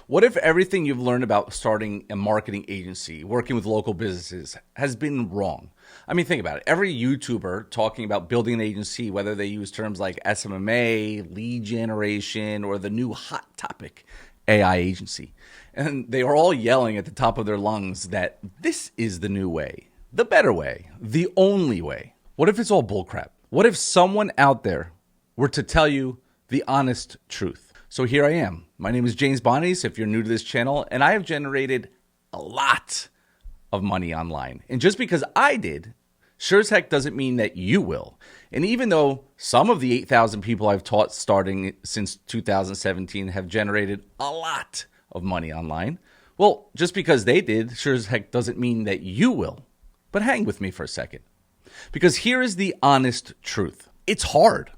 What if everything you've learned about starting a marketing agency, working with local businesses, has been wrong? I mean, think about it. Every YouTuber talking about building an agency, whether they use terms like SMMA, lead generation, or the new hot topic, AI agency, and they are all yelling at the top of their lungs that this is the new way, the better way, the only way. What if it's all bullcrap? What if someone out there were to tell you the honest truth? So here I am. My name is James Bonnies, if you're new to this channel, and I have generated a lot of money online. And just because I did, sure as heck doesn't mean that you will. And even though some of the 8,000 people I've taught starting since 2017 have generated a lot of money online, well, just because they did, sure as heck doesn't mean that you will. But hang with me for a second. Because here is the honest truth. It's hard.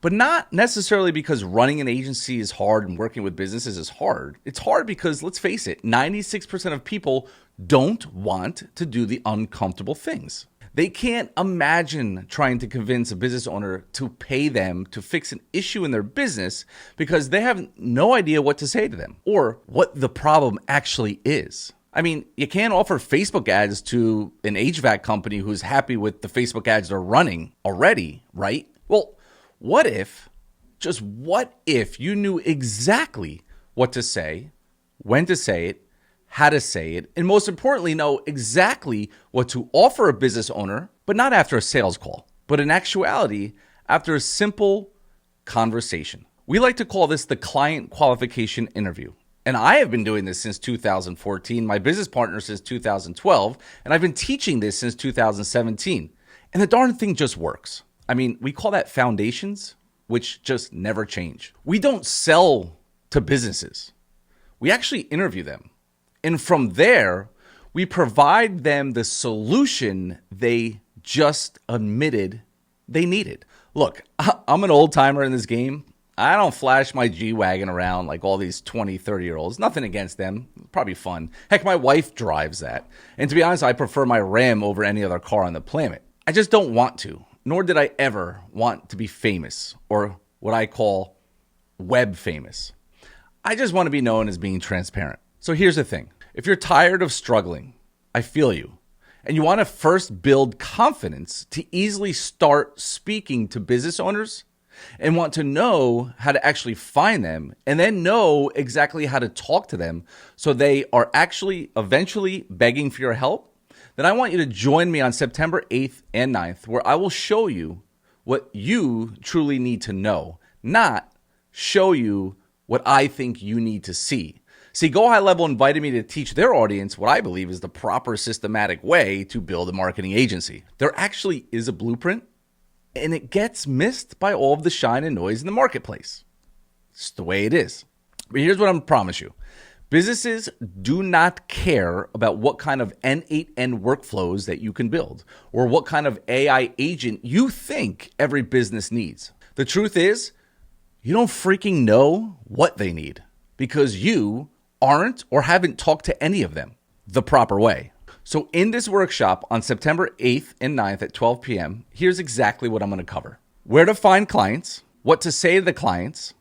But not necessarily because running an agency is hard and working with businesses is hard. It's hard because, let's face it, 96% of people don't want to do the uncomfortable things. They can't imagine trying to convince a business owner to pay them to fix an issue in their business because they have no idea what to say to them or what the problem actually is. I mean, you can't offer Facebook ads to an HVAC company who's happy with the Facebook ads they're running already, right? Well, what if you knew exactly what to say, when to say it, how to say it, and most importantly, know exactly what to offer a business owner, but not after a sales call, but in actuality, after a simple conversation. We like to call this the client qualification interview. And I have been doing this since 2014, my business partner since 2012, and I've been teaching this since 2017. And the darn thing just works. I mean, we call that foundations, which just never change. We don't sell to businesses. We actually interview them. And from there, we provide them the solution they just admitted they needed. Look, I'm an old timer in this game. I don't flash my G-Wagon around like all these 20, 30-year-olds. Nothing against them. Probably fun. Heck, my wife drives that. And to be honest, I prefer my Ram over any other car on the planet. I just don't want to. Nor did I ever want to be famous or what I call web famous. I just want to be known as being transparent. So here's the thing. If you're tired of struggling, I feel you. And you want to first build confidence to easily start speaking to business owners and want to know how to actually find them and then know exactly how to talk to them so they are actually eventually begging for your help, then I want you to join me on September 8th and 9th, where I will show you what you truly need to know, not show you what I think you need to see. See, GoHighLevel invited me to teach their audience what I believe is the proper systematic way to build a marketing agency. There actually is a blueprint, and it gets missed by all of the shine and noise in the marketplace. It's the way it is. But here's what I'm going to promise you. Businesses do not care about what kind of N8N workflows that you can build or what kind of AI agent you think every business needs. The truth is, you don't freaking know what they need because you aren't or haven't talked to any of them the proper way. So in this workshop on September 8th and 9th at 12 p.m., here's exactly what I'm going to cover. Where to find clients, what to say to the clients,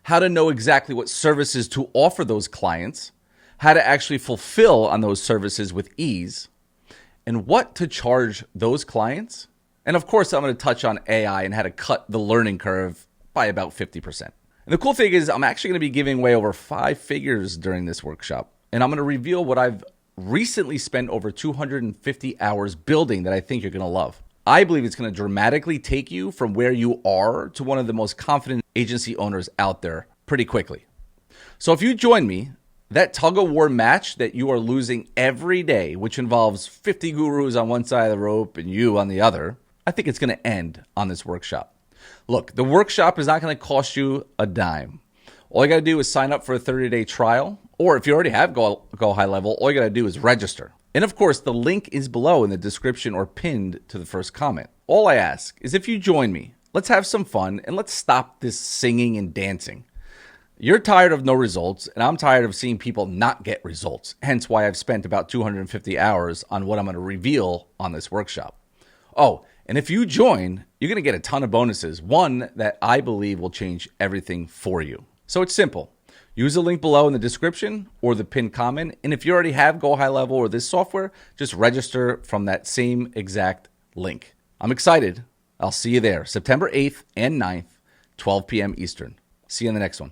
how to know exactly what services to offer those clients, how to actually fulfill on those services with ease, and what to charge those clients. And of course, I'm going to touch on AI and how to cut the learning curve by about 50%. And the cool thing is I'm actually going to be giving away over 5 figures during this workshop. And I'm going to reveal what I've recently spent over 250 hours building that I think you're going to love. I believe it's going to dramatically take you from where you are to one of the most confident agency owners out there pretty quickly. So if you join me, that tug-of-war match that you are losing every day, which involves 50 gurus on one side of the rope and you on the other, I think it's going to end on this workshop. Look, the workshop is not going to cost you a dime. All you got to do is sign up for a 30-day trial, or if you already have GoHighLevel, all you got to do is register. And of course, the link is below in the description or pinned to the first comment. All I ask is if you join me, let's have some fun and let's stop this singing and dancing. You're tired of no results, and I'm tired of seeing people not get results, hence why I've spent about 250 hours on what I'm going to reveal on this workshop. Oh, and if you join, you're going to get a ton of bonuses, one that I believe will change everything for you. So it's simple. Use the link below in the description or the pinned comment. And if you already have GoHighLevel or this software, just register from that same exact link. I'm excited. I'll see you there September 8th and 9th, 12 p.m. Eastern. See you in the next one.